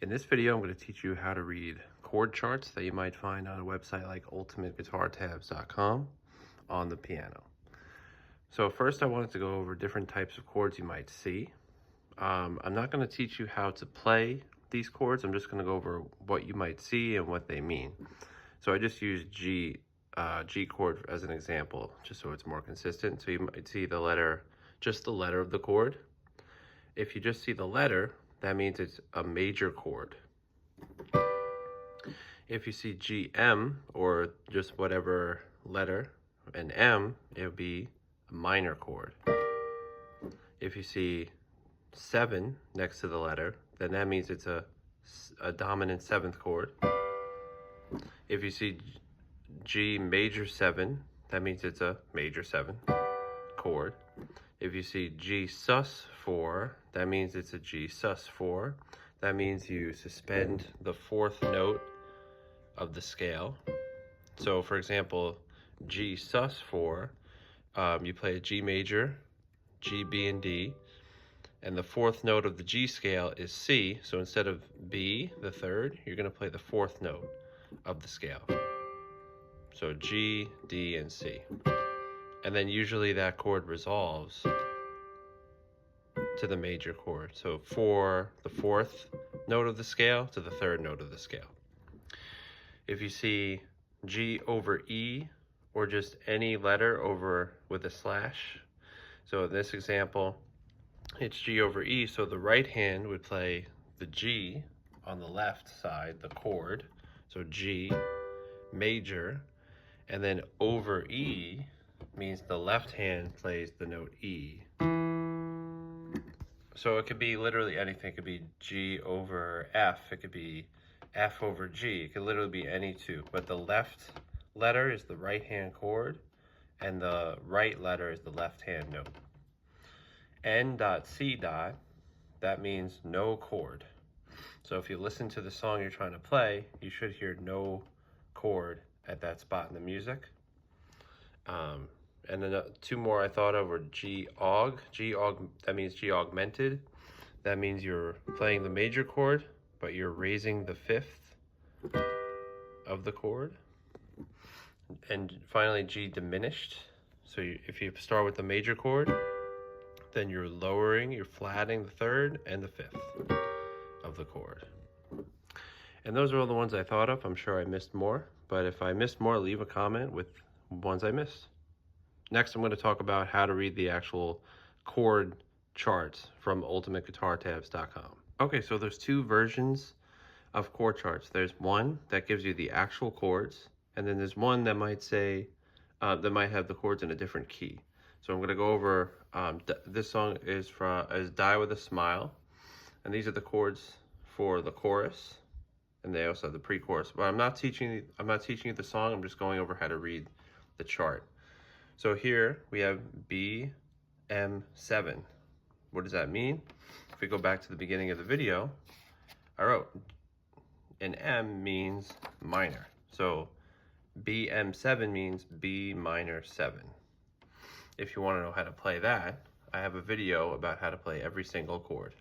In this video, I'm going to teach you how to read chord charts that you might find on a website like ultimateguitartabs.com on the piano. So first I wanted to go over different types of chords you might see. I'm not going to teach you how to play these chords. I'm just going to go over what you might see and what they mean. So I just use G chord as an example, just so it's more consistent. So you might see the letter, just the letter of the chord. If you just see the letter, that means it's a major chord. If you see GM, or just whatever letter, and M, it would be a minor chord. If you see 7 next to the letter, then that means it's a dominant 7th chord. If you see G major 7, that means it's a major 7 chord. If you see G sus 4, that means it's a G sus 4. That means you suspend the 4th note of the scale. So for example, G sus 4, you play a G major, G, B, and D, and the 4th note of the G scale is C. So instead of B, the 3rd, you're going to play the 4th note of the scale. So G, D, and C. And then usually that chord resolves to the major chord. So for the 4th note of the scale to the 3rd note of the scale. If you see G over E, or just any letter over with a slash, so in this example, it's G over E, so the right hand would play the G on the left side, the chord, so G major, and then over E means the left hand plays the note E. So it could be literally anything. It could be G over F, it could be F over G, it could literally be any two, but the left letter is the right hand chord and the right letter is the left hand note. N.C. that means no chord. So if you listen to the song you're trying to play, you should hear no chord at that spot in the music. And then 2 more I thought of were G aug. That means G augmented. That means you're playing the major chord, but you're raising the 5th of the chord. And finally, G diminished. So if you start with the major chord, then you're flatting the 3rd and the 5th of the chord. And those are all the ones I thought of. I'm sure I missed more, but if I missed more, leave a comment with ones I missed. Next, I'm going to talk about how to read the actual chord charts from ultimateguitartabs.com. Okay, so there's 2 versions of chord charts. There's one that gives you the actual chords, and then there's one that might say, that might have the chords in a different key. So I'm going to go over, this song is Die With a Smile, and these are the chords for the chorus, and they also have the pre-chorus. But I'm not teaching you the song, I'm just going over how to read the chart. So here we have B, M, 7. What does that mean? If we go back to the beginning of the video, I wrote an M means minor. So B, M, 7 means B minor 7. If you want to know how to play that, I have a video about how to play every single chord.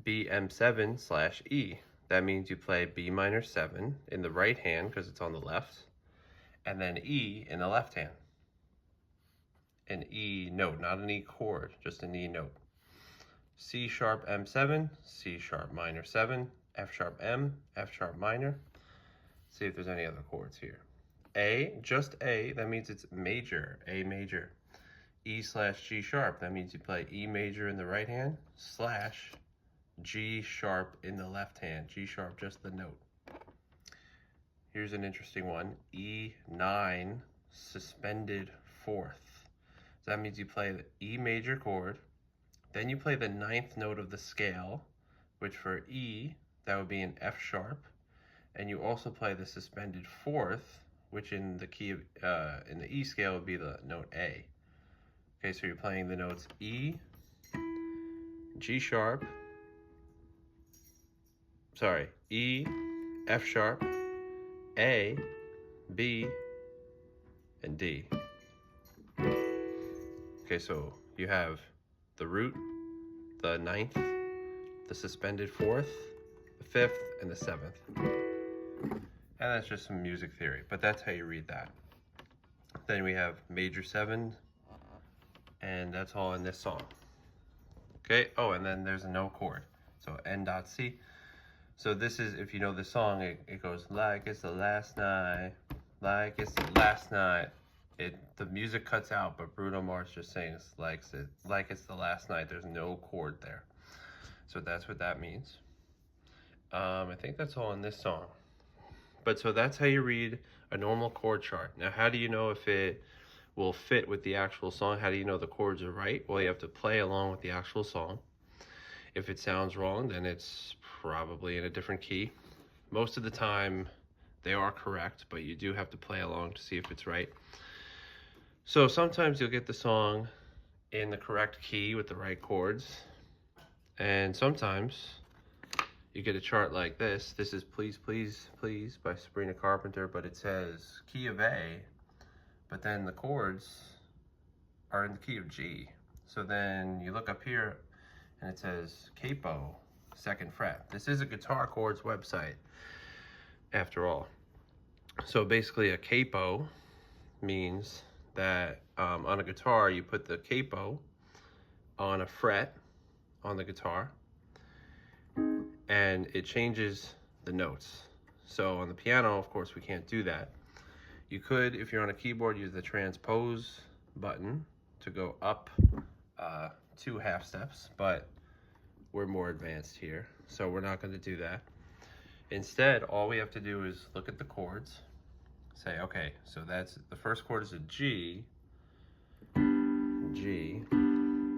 B, M, 7 / E. That means you play B minor 7 in the right hand because it's on the left, and then E in the left hand. An E note, not an E chord, just an E note. C sharp M7, C sharp minor 7, F sharp M, F sharp minor. See if there's any other chords here. A, just A, that means it's major, A major. E / G sharp, that means you play E major in the right hand / G sharp in the left hand. G sharp, just the note. Here's an interesting one, E9 suspended 4th. So that means you play the E major chord, then you play the 9th note of the scale, which for E, that would be an F sharp, and you also play the suspended 4th, which in the key of, in the E scale would be the note A. Okay, so you're playing the notes E, G sharp, E, F sharp, A, B, and D. Okay, so you have the root, the 9th, the suspended fourth, the fifth, and the seventh. And that's just some music theory, but that's how you read that. Then we have major 7, and that's all in this song. Okay, oh, and then there's a no chord. So N.C. So this is, if you know the song, it goes like it's the last night, like it's the last night. The music cuts out, but Bruno Mars just sings like it's the last night. There's no chord there. So that's what that means. I think that's all in this song. But so that's how you read a normal chord chart. Now, how do you know if it will fit with the actual song? How do you know the chords are right? Well, you have to play along with the actual song. If it sounds wrong, then it's probably in a different key. Most of the time, they are correct, but you do have to play along to see if it's right. So sometimes you'll get the song in the correct key with the right chords, and sometimes you get a chart like this. This is Please, Please, Please by Sabrina Carpenter, but it says key of A, but then the chords are in the key of G. So then you look up here and it says capo, 2nd fret. This is a guitar chords website after all. So basically a capo means that on a guitar you put the capo on a fret on the guitar and it changes the notes. So on the piano, of course, we can't do that. You could, if you're on a keyboard, use the transpose button to go up 2 half steps, but we're more advanced here, so we're not going to do that. Instead, all we have to do is look at the chords, say, okay, so that's the first chord is a G, G,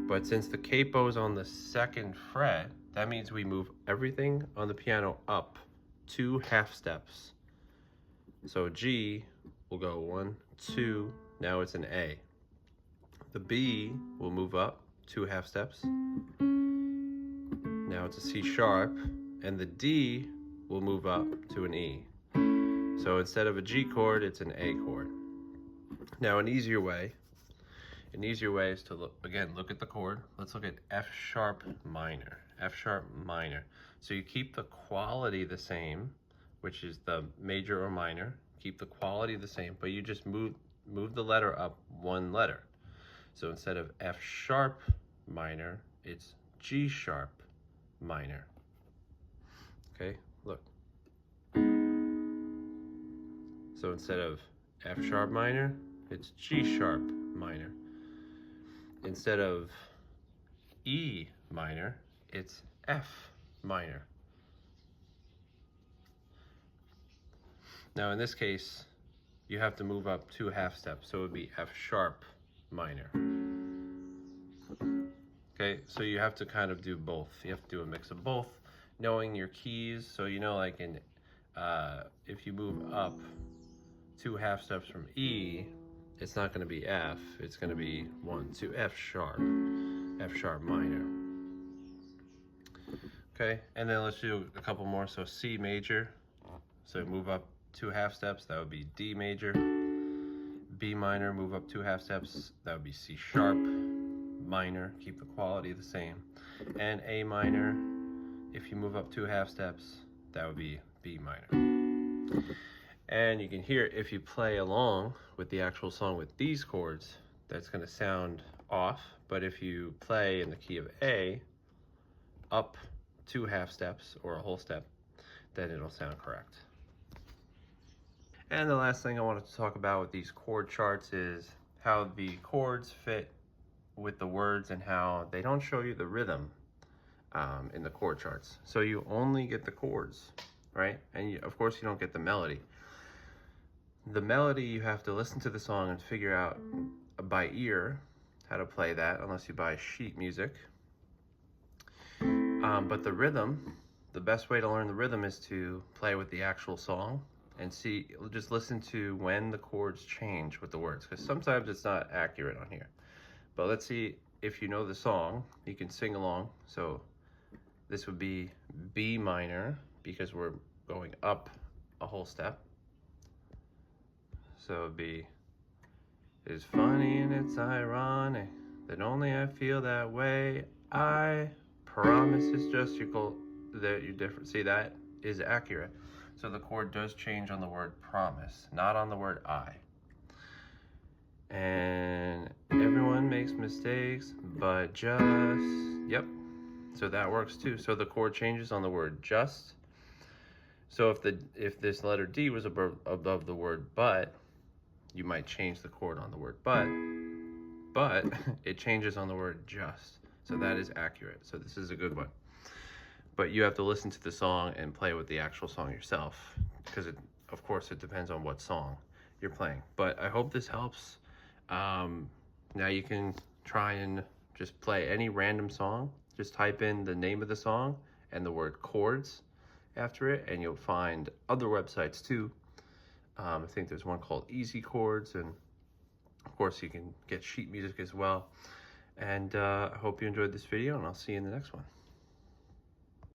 but since the capo's on the 2nd fret, that means we move everything on the piano up 2 half steps. So G will go 1, 2, now it's an A. The B will move up 2 half steps. Now it's a C sharp, and the D will move up to an E. So instead of a G chord, it's an A chord. Now an easier way is to look at the chord. Let's look at F sharp minor, F sharp minor. So you keep the quality the same, which is the major or minor, keep the quality the same, but you just move the letter up 1 letter. So instead of F sharp minor, it's G sharp minor. Okay, look. So instead of F sharp minor, it's G sharp minor. Instead of E minor, it's F minor. Now in this case, you have to move up 2 half steps, so it would be F sharp minor. Okay, so you have to kind of do both. You have to do a mix of both, knowing your keys. So you know, like in if you move up 2 half steps from E, it's not going to be F. It's going to be 1, 2, F sharp minor. Okay, and then let's do a couple more. So C major. So move up 2 half steps. That would be D major. B minor, move up 2 half steps. That would be C sharp minor. Keep the quality the same. And A minor, if you move up 2 half steps, that would be B minor. And you can hear if you play along with the actual song with these chords, that's going to sound off. But if you play in the key of A, up 2 half steps or a whole step, then it'll sound correct. And the last thing I wanted to talk about with these chord charts is how the chords fit with the words and how they don't show you the rhythm in the chord charts. So you only get the chords, right? And of course you don't get the melody. The melody, you have to listen to the song and figure out by ear how to play that, unless you buy sheet music. But the rhythm, the best way to learn the rhythm is to play with the actual song and see, just listen to when the chords change with the words, because sometimes it's not accurate on here. But let's see if you know the song, you can sing along. So this would be B minor because we're going up a whole step. So it'd be, it's funny and it's ironic that only I feel that way. I promise is just equal that you different. See, that is accurate. So the chord does change on the word promise, not on the word I. And everyone makes mistakes, but just, yep. So that works too. So the chord changes on the word just. So if this letter D was above the word but, you might change the chord on the word but it changes on the word just. So that is accurate. So this is a good one. But you have to listen to the song and play with the actual song yourself, because of course it depends on what song you're playing. But I hope this helps. Now you can try and just play any random song. Just type in the name of the song and the word chords after it, and you'll find other websites too. I think there's one called Easy Chords, and of course you can get sheet music as well. And I hope you enjoyed this video, and I'll see you in the next one.